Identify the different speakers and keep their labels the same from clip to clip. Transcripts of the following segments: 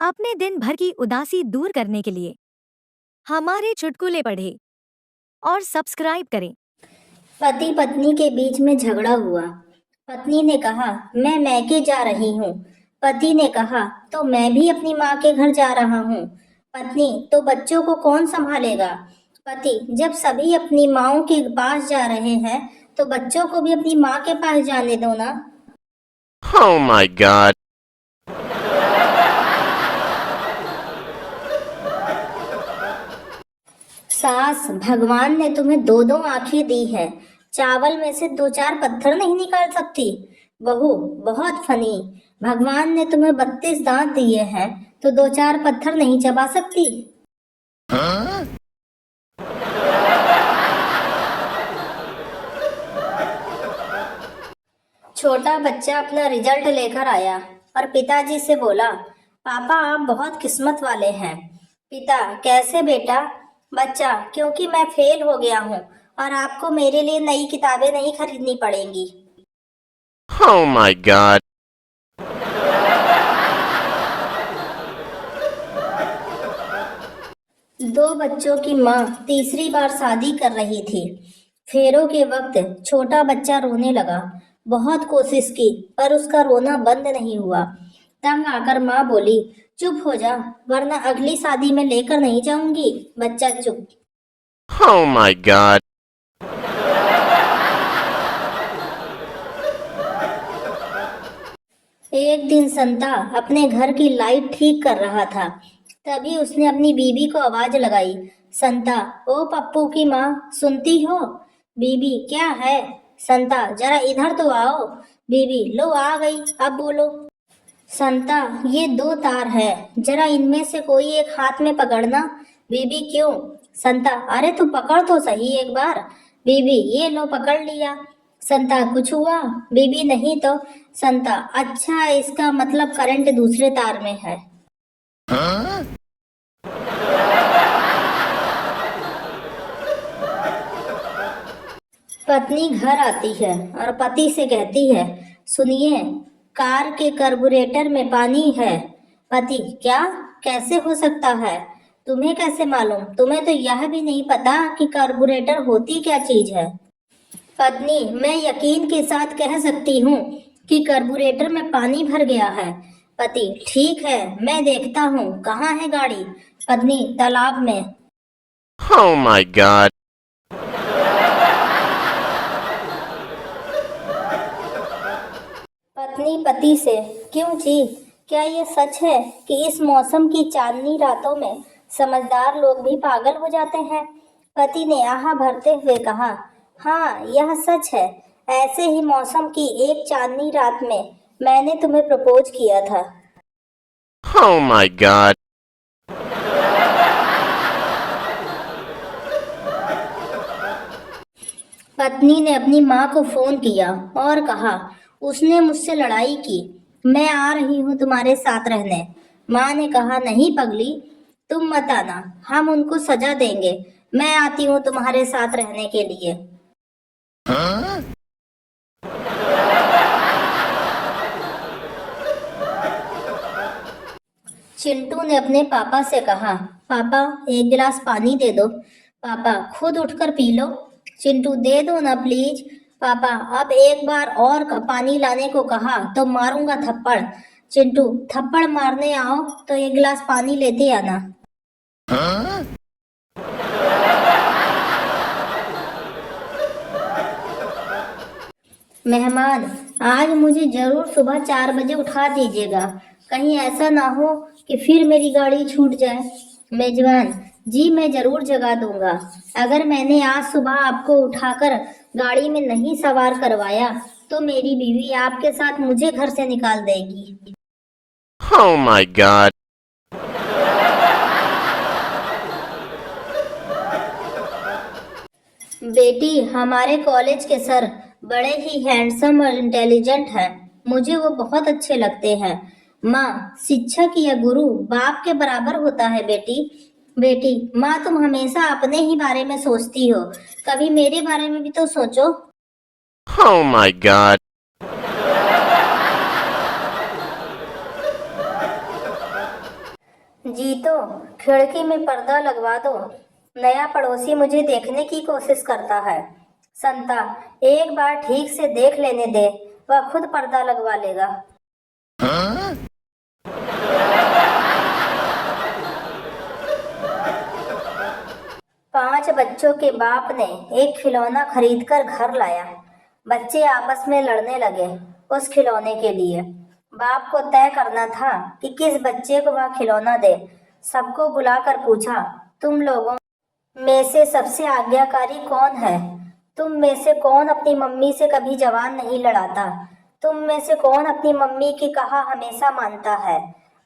Speaker 1: अपने दिन भर की उदासी दूर करने के लिए हमारे चुटकुले पढ़ें और सब्सक्राइब करें।
Speaker 2: पति पत्नी के बीच में झगड़ा हुआ। पत्नी ने कहा, मैं मैके जा रही हूँ। पति ने कहा, तो मैं भी अपनी माँ के घर जा रहा हूँ। पत्नी, तो बच्चों को कौन संभालेगा? पति, जब सभी अपनी माँओं के पास जा रहे हैं तो बच्चों को भी अपनी माँ के पास जाने दो ना।
Speaker 3: Oh my god.
Speaker 2: सास, भगवान ने तुम्हें दो दो आंखें दी है, चावल में से दो चार पत्थर नहीं निकाल सकती? बहू, बहुत फनी। भगवान ने तुम्हें 32 दांत दिए हैं तो दो चार पत्थर नहीं चबा सकती? छोटा बच्चा अपना रिजल्ट लेकर आया और पिताजी से बोला, पापा आप बहुत किस्मत वाले हैं। पिता, कैसे बेटा? बच्चा, क्योंकि मैं फेल हो गया हूँ और आपको मेरे लिए नई किताबें नहीं खरीदनी पड़ेंगी।
Speaker 3: Oh my god.
Speaker 2: दो बच्चों की माँ तीसरी बार शादी कर रही थी। फेरों के वक्त छोटा बच्चा रोने लगा। बहुत कोशिश की पर उसका रोना बंद नहीं हुआ। तंग आकर माँ बोली, चुप हो जा, वरना अगली शादी में लेकर नहीं जाऊंगी। बच्चा चुप।
Speaker 3: Oh my god.
Speaker 2: एक दिन संता अपने घर की लाइट ठीक कर रहा था। तभी उसने अपनी बीबी को आवाज लगाई, संता, ओ पप्पू की माँ, सुनती हो? बीबी, क्या है? संता, जरा इधर तो आओ। बीबी, लो आ गई, अब बोलो। संता, ये दो तार है, जरा इनमें से कोई एक हाथ में पकड़ना। बीबी, क्यों? संता, अरे तू पकड़ तो सही एक बार। बीबी, ये लो पकड़ लिया। संता, कुछ हुआ? बीबी, नहीं तो। संता, अच्छा, इसका मतलब करंट दूसरे तार में है। पत्नी घर आती है और पति से कहती है, सुनिए, कार के कार्बोरेटर में पानी है। पति, क्या? कैसे हो सकता है? तुम्हें कैसे मालूम? तुम्हें तो यह भी नहीं पता कि कार्बोरेटर होती क्या चीज है। पत्नी, मैं यकीन के साथ कह सकती हूँ कि कार्बोरेटर में पानी भर गया है। पति, ठीक है, मैं देखता हूँ, कहाँ है गाड़ी? पत्नी, तालाब में।
Speaker 3: Oh my god.
Speaker 2: पत्नी पति से, क्यों जी, क्या ये सच है कि इस मौसम की चांदनी रातों में समझदार लोग भी पागल हो जाते हैं? पति ने आहा भरते हुए कहा, हाँ, यह सच है। ऐसे ही मौसम की एक चांदनी रात में मैंने तुम्हें प्रपोज किया था।
Speaker 3: Oh my god.
Speaker 2: पत्नी ने अपनी माँ को फोन किया और कहा, उसने मुझसे लड़ाई की, मैं आ रही हूँ तुम्हारे साथ रहने। माँ ने कहा, नहीं पगली, तुम मत आना, हम उनको सजा देंगे, मैं आती हूँ तुम्हारे साथ रहने के लिए। चिंटू ने अपने पापा से कहा, पापा एक गिलास पानी दे दो। पापा, खुद उठकर पी लो। चिंटू, दे दो ना प्लीज। पापा, अब एक बार और पानी लाने को कहा तो मारूंगा थप्पड़। चिंटू, थप्पड़ मारने आओ तो एक गिलास पानी लेते आना। मेहमान, आज मुझे जरूर सुबह 4 बजे उठा दीजिएगा, कहीं ऐसा ना हो कि फिर मेरी गाड़ी छूट जाए। मेजबान, जी मैं जरूर जगा दूंगा। अगर मैंने आज सुबह आपको उठाकर गाड़ी में नहीं सवार करवाया तो मेरी बीवी आपके साथ मुझे घर से निकाल देगी।
Speaker 3: Oh my god.
Speaker 2: बेटी, हमारे कॉलेज के सर बड़े ही हैंडसम और इंटेलिजेंट हैं, मुझे वो बहुत अच्छे लगते हैं। माँ, शिक्षक या गुरु बाप के बराबर होता है बेटी। बेटी, माँ तुम हमेशा अपने ही बारे में सोचती हो, कभी मेरे बारे में भी तो सोचो।
Speaker 3: Oh my god.
Speaker 2: जीतो, खिड़की में पर्दा लगवा दो। नया पड़ोसी मुझे देखने की कोशिश करता है। संता, एक बार ठीक से देख लेने दे, वह खुद पर्दा लगवा लेगा। पांच बच्चों के बाप ने एक खिलौना खरीदकर घर लाया। बच्चे आपस में लड़ने लगे उस खिलौने के लिए। बाप को तय करना था कि किस बच्चे को वह खिलौना दे। सबको बुलाकर पूछा, तुम लोगों में से सबसे आज्ञाकारी कौन है? तुम में से कौन अपनी मम्मी से कभी जवान नहीं लड़ाता? तुम में से कौन अपनी मम्मी की कहा हमेशा मानता है?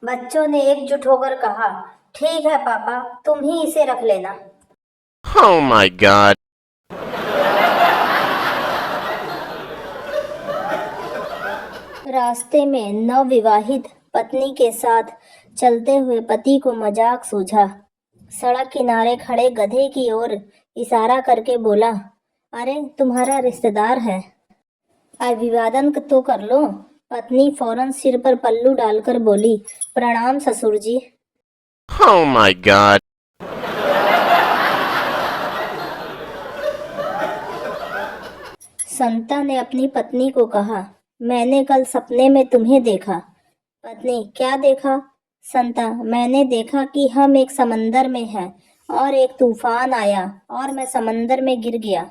Speaker 2: बच्चों ने एकजुट होकर कहा, ठीक है पापा, तुम ही इसे रख लेना।
Speaker 3: Oh my god.
Speaker 2: रास्ते में नवविवाहित पत्नी के साथ चलते हुए पति को मजाक सूझा। सड़क किनारे खड़े गधे की ओर इशारा करके बोला, अरे तुम्हारा रिश्तेदार है, अभिवादन तो कर लो। पत्नी फौरन सिर पर पल्लू डालकर बोली, प्रणाम ससुर जी।
Speaker 3: Oh my god.
Speaker 2: संता ने अपनी पत्नी को कहा, मैंने कल सपने में तुम्हें देखा। पत्नी, क्या देखा? संता, मैंने देखा कि हम एक समंदर में हैं और एक तूफान आया और मैं समंदर में गिर गया।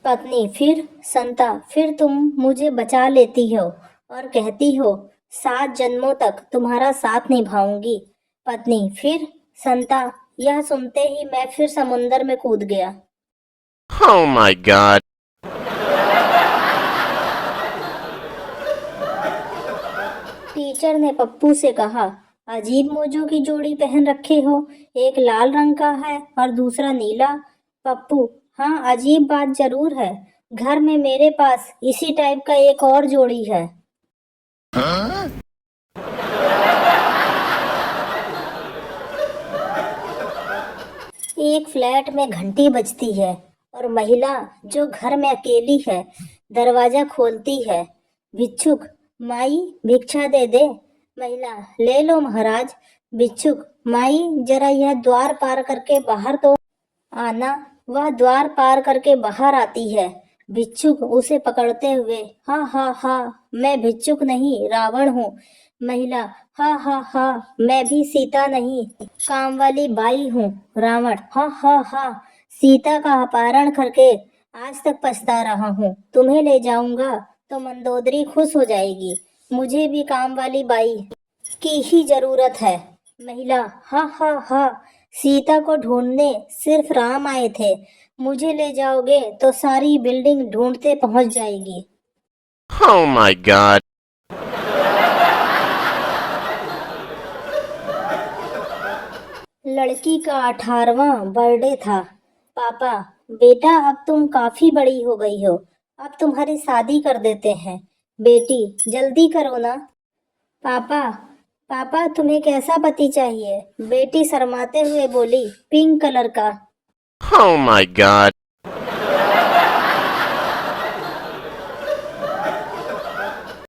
Speaker 2: पत्नी, फिर? संता, फिर तुम मुझे बचा लेती हो और कहती हो 7 जन्मों तक तुम्हारा साथ निभाऊंगी। पत्नी, फिर? संता, यह सुनते ही मैं फिर समुंदर में कूद गया।
Speaker 3: Oh my god.
Speaker 2: टीचर ने पप्पू से कहा, अजीब मोजों की जोड़ी पहन रखे हो, एक लाल रंग का है और दूसरा नीला। पप्पू, हाँ अजीब बात जरूर है, घर में मेरे पास इसी टाइप का एक और जोड़ी है। एक फ्लैट में घंटी बजती है और महिला जो घर में अकेली है दरवाजा खोलती है। भिक्षुक, माई भिक्षा दे दे। महिला, ले लो महाराज। भिक्षुक, माई जरा यह द्वार पार करके बाहर तो आना। वह द्वार पार करके बाहर आती है। भिक्षुक उसे पकड़ते हुए, हा हा हा, मैं भिक्षुक नहीं रावण हूँ। महिला, हा हा हा, मैं भी सीता नहीं काम वाली बाई हूँ। रावण, हा हा हा, सीता का अपहरण करके आज तक पछता रहा हूँ, तुम्हें ले जाऊंगा तो मंदोदरी खुश हो जाएगी। मुझे भी काम वाली बाई की ही जरूरत है। महिला, हा हा हा, सीता को ढूंढने सिर्फ राम आए थे, मुझे ले जाओगे तो सारी बिल्डिंग ढूंढते पहुंच जाएगी।
Speaker 3: Oh my god.
Speaker 2: लड़की का 18वां बर्थडे था। पापा, बेटा अब तुम काफी बड़ी हो गई हो, अब तुम्हारी शादी कर देते हैं। बेटी, जल्दी करो ना। पापा, पापा तुम्हें कैसा पति चाहिए? बेटी शर्माते हुए बोली, पिंक कलर का।
Speaker 3: Oh my god.